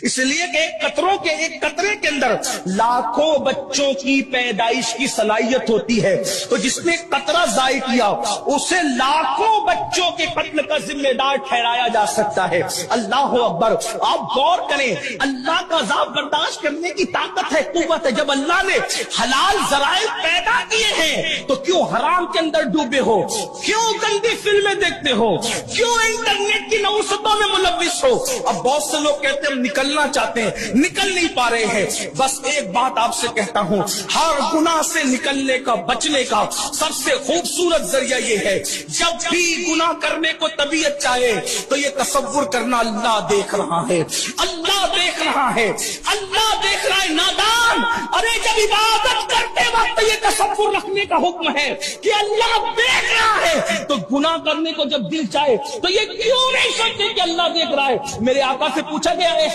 اس لیے کہ ایک قطرے کے اندر لاکھوں بچوں کی پیدائش کی صلاحیت ہوتی ہے، تو جس نے قطرہ ضائع کیا اسے لاکھوں بچوں کے قتل کا ذمہ دار ٹھہرایا جا سکتا ہے۔ اللہ اکبر! آپ غور کریں، اللہ کا عذاب برداشت کرنے کی طاقت ہے، قوت ہے۔ جب اللہ نے حلال ذرائع پیدا کیے ہیں تو کیوں حرام کے اندر ڈوبے ہو؟ کیوں گندی فلمیں دیکھتے ہو؟ کیوں انٹرنیٹ کی نوستوں میں ملوث ہو؟ اب بہت سے لوگ کہتے ہیں ہم نکلنا چاہتے ہیں، نکل نہیں پا رہے ہیں۔ بس ایک بات آپ سے کہتا ہوں، ہر گناہ سے نکلنے کا، بچنے کا سب سے خوبصورت ذریعہ یہ ہے، جب بھی گناہ کرنے کو طبیعت چاہے تو یہ تصور کرنا اللہ دیکھ رہا ہے، اللہ دیکھ رہا ہے، اللہ دیکھ رہا ہے۔ نادان! ارے جب عبادت کرتے وقت یہ تصور رکھنے کا حکم ہے کہ اللہ دیکھ رہا ہے، تو گناہ کرنے کو جب دل چاہے تو یہ کیوں نہیں سوچتے کہ اللہ دیکھ رہا ہے؟ میرے آقا سے پوچھا گیا ہے